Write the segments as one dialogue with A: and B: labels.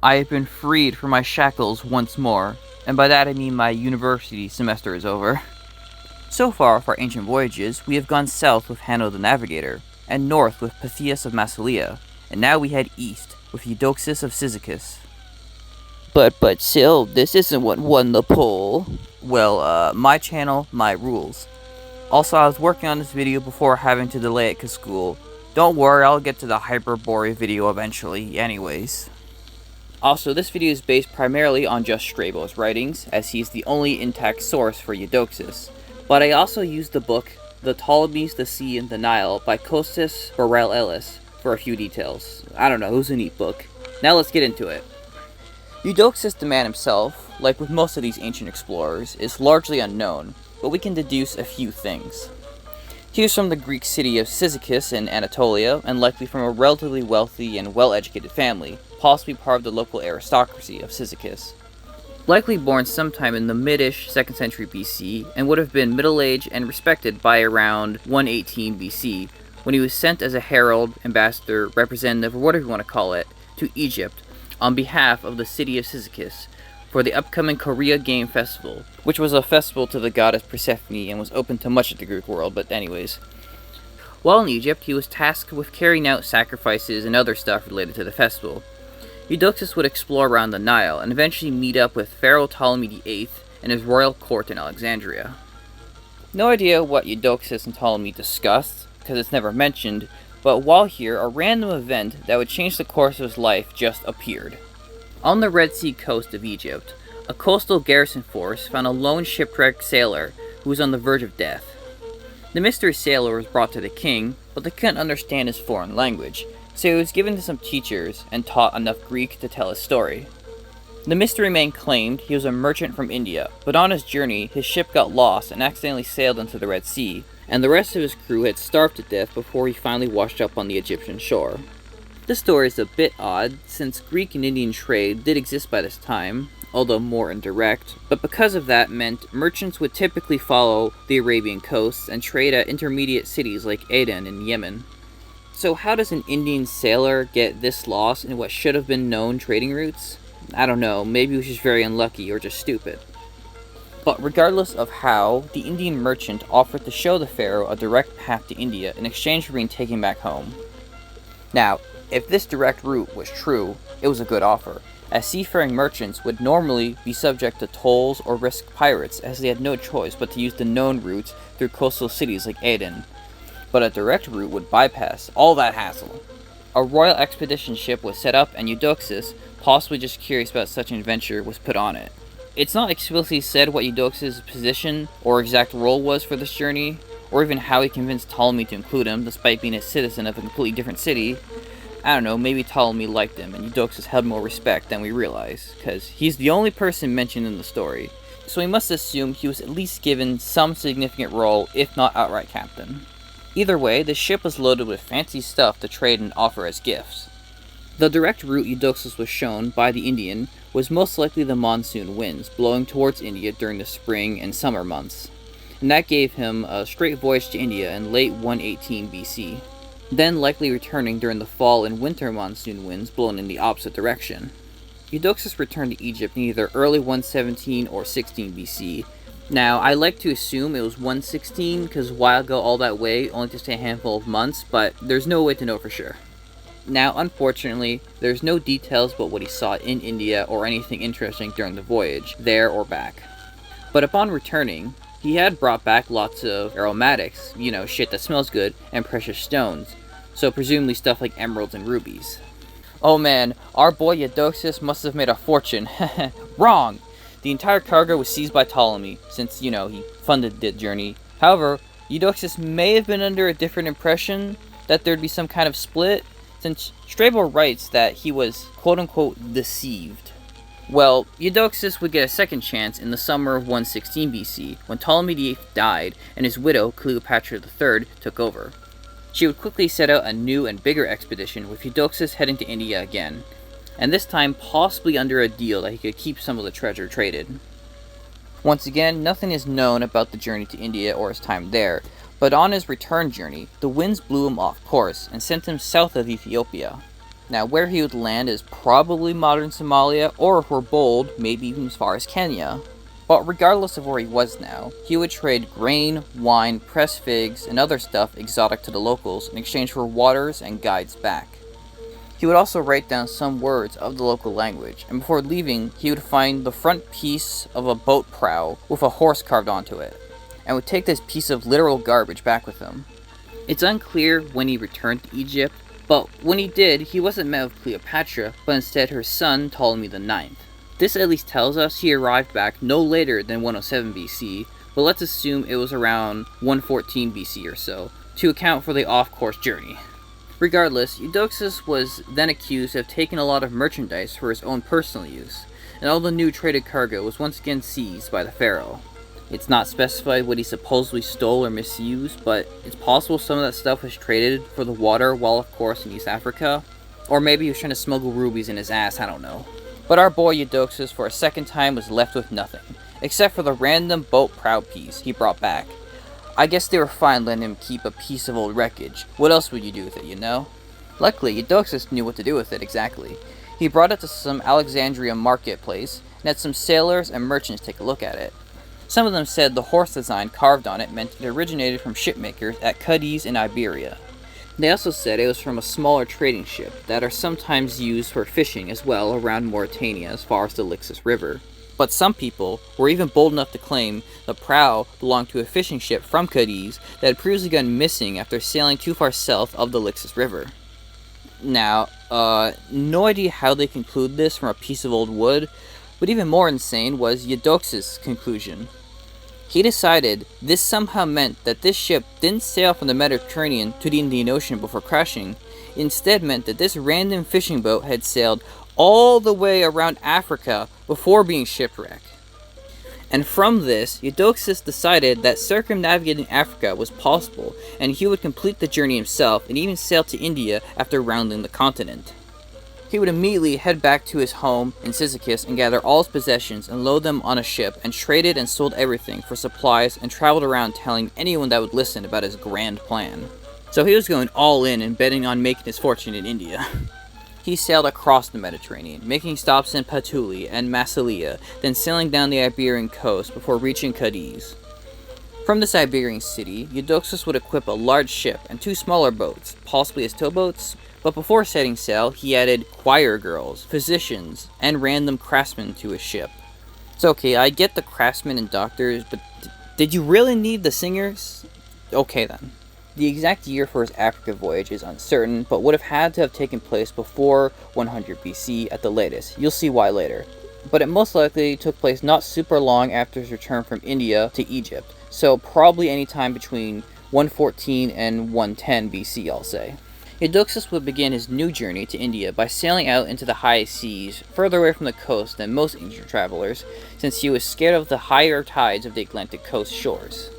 A: I have been freed from my shackles once more, and by that I mean my university semester is over. So far for ancient voyages, we have gone south with Hanno the Navigator, and north with Pythias of Massilia, and now we head east with Eudoxus of Cyzicus.
B: But still, this isn't what won the poll.
A: Well, my channel, my rules. Also, I was working on this video before having to delay it 'cause school. Don't worry, I'll get to the Hyperborea video eventually, anyways. Also, this video is based primarily on just Strabo's writings, as he's the only intact source for Eudoxus. But I also used the book The Ptolemies, the Sea, and the Nile by Kostas Ellis for a few details. I don't know, it was a neat book. Now let's get into it. Eudoxus the man himself, like with most of these ancient explorers, is largely unknown, but we can deduce a few things. He was from the Greek city of Cyzicus in Anatolia, and likely from a relatively wealthy and well-educated family, possibly part of the local aristocracy of Cyzicus. Likely born sometime in the mid-ish 2nd century BC, and would have been middle-aged and respected by around 118 BC, when he was sent as a herald, ambassador, representative, or whatever you want to call it, to Egypt, on behalf of the city of Cyzicus, for the upcoming Korea Game Festival, which was a festival to the goddess Persephone and was open to much of the Greek world, but anyways. While in Egypt, he was tasked with carrying out sacrifices and other stuff related to the festival. Eudoxus would explore around the Nile, and eventually meet up with Pharaoh Ptolemy VIII and his royal court in Alexandria. No idea what Eudoxus and Ptolemy discussed, because it's never mentioned, but while here, a random event that would change the course of his life just appeared. On the Red Sea coast of Egypt, a coastal garrison force found a lone shipwrecked sailor who was on the verge of death. The mystery sailor was brought to the king, but they couldn't understand his foreign language, so he was given to some teachers and taught enough Greek to tell his story. The mystery man claimed he was a merchant from India, but on his journey, his ship got lost and accidentally sailed into the Red Sea, and the rest of his crew had starved to death before he finally washed up on the Egyptian shore. This story is a bit odd, since Greek and Indian trade did exist by this time, although more indirect, but because of that meant merchants would typically follow the Arabian coast and trade at intermediate cities like Aden in Yemen. So how does an Indian sailor get this lost in what should have been known trading routes? I don't know, maybe he was just very unlucky or just stupid. But regardless of how, the Indian merchant offered to show the pharaoh a direct path to India in exchange for being taken back home. Now, if this direct route was true, it was a good offer, as seafaring merchants would normally be subject to tolls or risk pirates, as they had no choice but to use the known routes through coastal cities like Aden. But a direct route would bypass all that hassle. A royal expedition ship was set up, and Eudoxus, possibly just curious about such an adventure, was put on it. It's not explicitly said what Eudoxus' position or exact role was for this journey, or even how he convinced Ptolemy to include him, despite being a citizen of a completely different city. I don't know, maybe Ptolemy liked him, and Eudoxus held more respect than we realize, because he's the only person mentioned in the story, so we must assume he was at least given some significant role, if not outright captain. Either way, the ship was loaded with fancy stuff to trade and offer as gifts. The direct route Eudoxus was shown by the Indian was most likely the monsoon winds blowing towards India during the spring and summer months, and that gave him a straight voyage to India in late 118 BC, then likely returning during the fall and winter monsoon winds blowing in the opposite direction. Eudoxus returned to Egypt in either early 117 or 16 BC. Now, I like to assume it was 116, because why go all that way only to stay a handful of months, but there's no way to know for sure. Now, unfortunately, there's no details about what he saw in India or anything interesting during the voyage, there or back. But upon returning, he had brought back lots of aromatics, shit that smells good, and precious stones, so presumably stuff like emeralds and rubies. Oh man, our boy Eudoxus must have made a fortune. Wrong! The entire cargo was seized by Ptolemy, since, he funded the journey. However, Eudoxus may have been under a different impression that there'd be some kind of split, since Strabo writes that he was quote-unquote deceived. Well, Eudoxus would get a second chance in the summer of 116 BC, when Ptolemy VIII died and his widow, Cleopatra III, took over. She would quickly set out a new and bigger expedition, with Eudoxus heading to India again, and this time possibly under a deal that he could keep some of the treasure traded. Once again, nothing is known about the journey to India or his time there, but on his return journey, the winds blew him off course and sent him south of Ethiopia. Now, where he would land is probably modern Somalia, or if we're bold, maybe even as far as Kenya. But regardless of where he was now, he would trade grain, wine, pressed figs, and other stuff exotic to the locals in exchange for waters and guides back. He would also write down some words of the local language, and before leaving, he would find the front piece of a boat prow with a horse carved onto it, and would take this piece of literal garbage back with him. It's unclear when he returned to Egypt, but when he did, he wasn't met with Cleopatra, but instead her son Ptolemy IX. This at least tells us he arrived back no later than 107 BC, but let's assume it was around 114 BC or so, to account for the off-course journey. Regardless, Eudoxus was then accused of taking a lot of merchandise for his own personal use, and all the new traded cargo was once again seized by the pharaoh. It's not specified what he supposedly stole or misused, but it's possible some of that stuff was traded for the water while, of course, in East Africa. Or maybe he was trying to smuggle rubies in his ass, I don't know. But our boy Eudoxus, for a second time, was left with nothing, except for the random boat prow piece he brought back. I guess they were fine letting him keep a piece of old wreckage. What else would you do with it, you know? Luckily, Eudoxus knew what to do with it exactly. He brought it to some Alexandria marketplace, and had some sailors and merchants take a look at it. Some of them said the horse design carved on it meant it originated from shipmakers at Cadiz in Iberia. They also said it was from a smaller trading ship that are sometimes used for fishing as well around Mauritania as far as the Lixus River. But some people were even bold enough to claim the prow belonged to a fishing ship from Cadiz that had previously gone missing after sailing too far south of the Lixus River. Now, no idea how they conclude this from a piece of old wood, but even more insane was Eudoxus' conclusion. He decided this somehow meant that this ship didn't sail from the Mediterranean to the Indian Ocean before crashing. It instead meant that this random fishing boat had sailed all the way around Africa before being shipwrecked. And from this, Eudoxus decided that circumnavigating Africa was possible, and he would complete the journey himself and even sail to India after rounding the continent. He would immediately head back to his home in Cyzicus and gather all his possessions and load them on a ship and traded and sold everything for supplies and traveled around telling anyone that would listen about his grand plan. So he was going all in and betting on making his fortune in India. He sailed across the Mediterranean, making stops in Puteoli and Massilia, then sailing down the Iberian coast before reaching Cadiz. From this Iberian city, Eudoxus would equip a large ship and two smaller boats, possibly as towboats, but before setting sail, he added choir girls, physicians, and random craftsmen to his ship. So okay, I get the craftsmen and doctors, but did you really need the singers? Okay then. The exact year for his Africa voyage is uncertain, but would have had to have taken place before 100 BC at the latest. You'll see why later. But it most likely took place not super long after his return from India to Egypt, so probably any time between 114 and 110 BC, I'll say. Eudoxus would begin his new journey to India by sailing out into the high seas, further away from the coast than most ancient travelers, since he was scared of the higher tides of the Atlantic coast shores.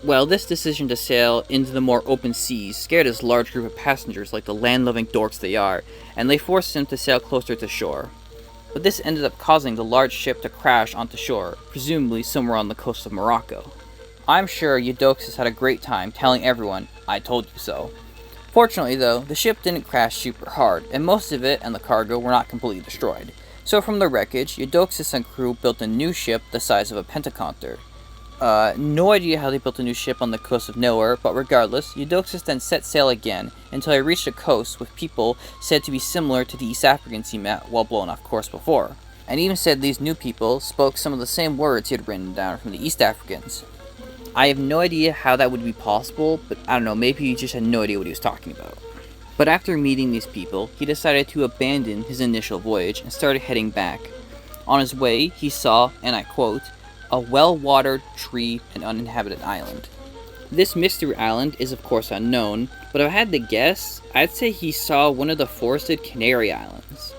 A: Well, this decision to sail into the more open seas scared his large group of passengers like the land-loving dorks they are, and they forced him to sail closer to shore. But this ended up causing the large ship to crash onto shore, presumably somewhere on the coast of Morocco. I'm sure Eudoxus had a great time telling everyone, "I told you so." Fortunately though, the ship didn't crash super hard, and most of it and the cargo were not completely destroyed. So from the wreckage, Eudoxus and crew built a new ship the size of a pentaconter. No idea how they built a new ship on the coast of nowhere, but regardless, Eudoxus then set sail again until he reached a coast with people said to be similar to the East Africans he met while blown off course before, and even said these new people spoke some of the same words he had written down from the East Africans. I have no idea how that would be possible, but I don't know, maybe he just had no idea what he was talking about. But after meeting these people, he decided to abandon his initial voyage and started heading back. On his way, he saw, and I quote, "a well-watered, tree, and uninhabited island." This mystery island is of course unknown, but if I had to guess, I'd say he saw one of the forested Canary Islands.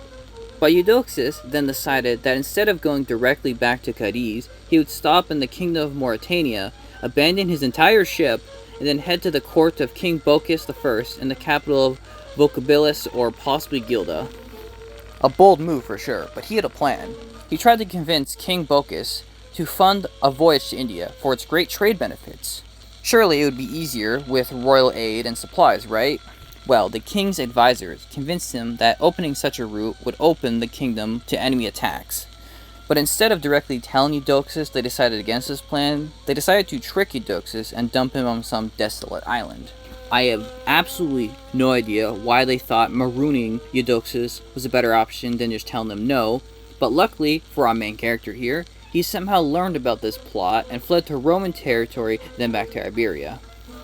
A: But Eudoxus then decided that instead of going directly back to Cadiz, he would stop in the kingdom of Mauritania, abandon his entire ship, and then head to the court of King Bocchus I in the capital of Vocabilis or possibly Gilda. A bold move for sure, but he had a plan. He tried to convince King Bocchus to fund a voyage to India for its great trade benefits. Surely it would be easier with royal aid and supplies, right? Well, the king's advisors convinced him that opening such a route would open the kingdom to enemy attacks. But instead of directly telling Eudoxus they decided against this plan, they decided to trick Eudoxus and dump him on some desolate island. I have absolutely no idea why they thought marooning Eudoxus was a better option than just telling them no, but luckily for our main character here, he somehow learned about this plot and fled to Roman territory, then back to Iberia.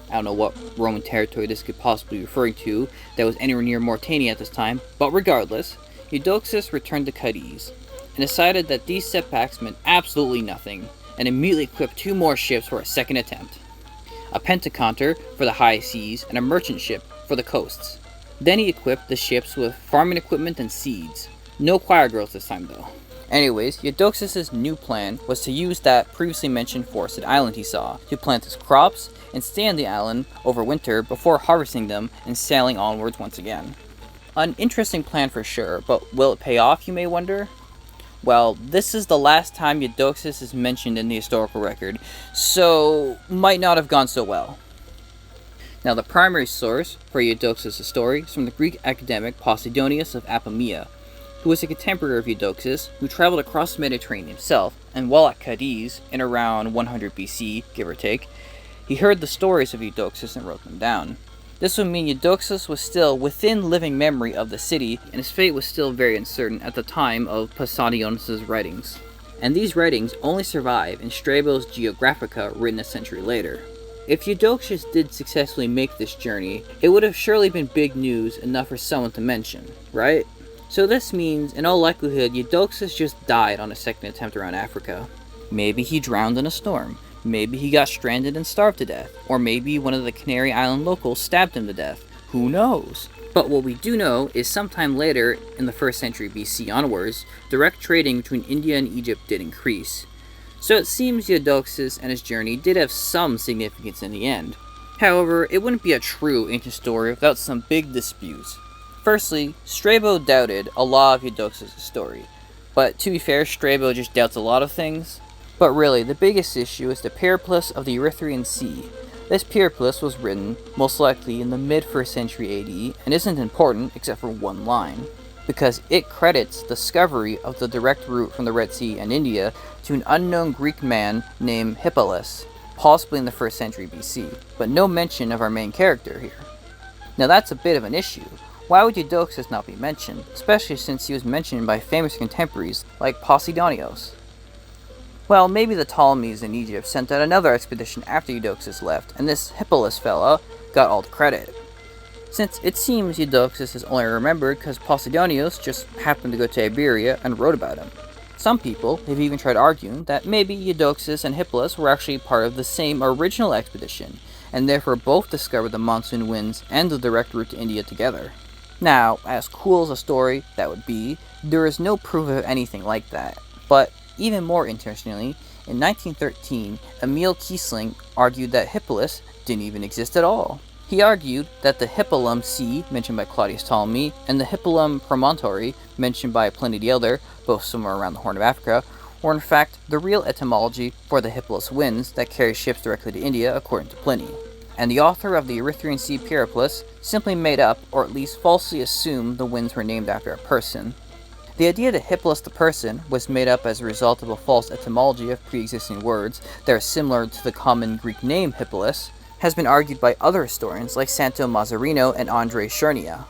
A: I don't know what Roman territory this could possibly be referring to that was anywhere near Mauritania at this time, but regardless, Eudoxus returned to Cadiz and decided that these setbacks meant absolutely nothing, and immediately equipped 2 more ships for a second attempt. A pentaconter for the high seas and a merchant ship for the coasts. Then he equipped the ships with farming equipment and seeds. No choir girls this time though. Anyways, Eudoxus' new plan was to use that previously mentioned forested island he saw to plant his crops and stay on the island over winter before harvesting them and sailing onwards once again. An interesting plan for sure, but will it pay off, you may wonder? Well, this is the last time Eudoxus is mentioned in the historical record, so might not have gone so well. Now, the primary source for Eudoxus' story is from the Greek academic Posidonius of Apamea, who was a contemporary of Eudoxus, who traveled across the Mediterranean himself, and while at Cadiz, in around 100 BC, give or take, he heard the stories of Eudoxus and wrote them down. This would mean Eudoxus was still within living memory of the city, and his fate was still very uncertain at the time of Posidonius' writings. And these writings only survive in Strabo's Geographica, written a century later. If Eudoxus did successfully make this journey, it would have surely been big news enough for someone to mention, right? So this means, in all likelihood, Eudoxus just died on a second attempt around Africa. Maybe he drowned in a storm. Maybe he got stranded and starved to death, or maybe one of the Canary Island locals stabbed him to death. Who knows? But what we do know is sometime later, in the 1st century BC onwards, direct trading between India and Egypt did increase. So it seems Eudoxus and his journey did have some significance in the end. However, it wouldn't be a true ancient story without some big disputes. Firstly, Strabo doubted a lot of Eudoxus' story, but to be fair, Strabo just doubts a lot of things. But really, the biggest issue is the Periplus of the Erythraean Sea. This Periplus was written, most likely in the mid-1st century AD, and isn't important except for one line, because it credits the discovery of the direct route from the Red Sea and India to an unknown Greek man named Hippalus, possibly in the 1st century BC, but no mention of our main character here. Now that's a bit of an issue. Why would Eudoxus not be mentioned, especially since he was mentioned by famous contemporaries like Posidonius? Well, maybe the Ptolemies in Egypt sent out another expedition after Eudoxus left, and this Hippalus fella got all the credit. Since it seems Eudoxus is only remembered because Posidonius just happened to go to Iberia and wrote about him. Some people have even tried arguing that maybe Eudoxus and Hippalus were actually part of the same original expedition, and therefore both discovered the monsoon winds and the direct route to India together. Now, as cool as a story that would be, there is no proof of anything like that, but even more interestingly, in 1913, Emil Kiesling argued that Hippalus didn't even exist at all. He argued that the Hippalum Sea, mentioned by Claudius Ptolemy, and the Hippalum Promontory, mentioned by Pliny the Elder, both somewhere around the Horn of Africa, were in fact the real etymology for the Hippalus winds that carry ships directly to India, according to Pliny. And the author of the Erythraean Sea Periplus simply made up, or at least falsely assumed, the winds were named after a person. The idea that Hippalus the person was made up as a result of a false etymology of pre-existing words that are similar to the common Greek name Hippalus has been argued by other historians like Santo Mazzarino and Andrei Chernia.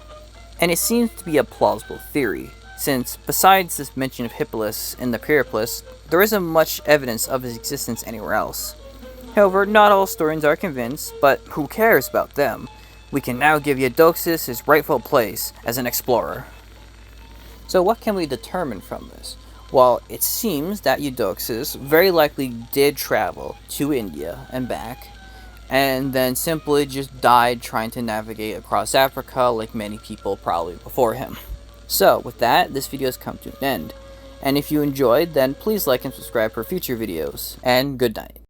A: And it seems to be a plausible theory, since besides this mention of Hippalus in the Periplus, there isn't much evidence of his existence anywhere else. However, not all historians are convinced, but who cares about them? We can now give Eudoxus his rightful place as an explorer. So what can we determine from this? Well, it seems that Eudoxus very likely did travel to India and back, and then simply just died trying to navigate across Africa like many people probably before him. So with that, this video has come to an end. And if you enjoyed, then please like and subscribe for future videos, and good night.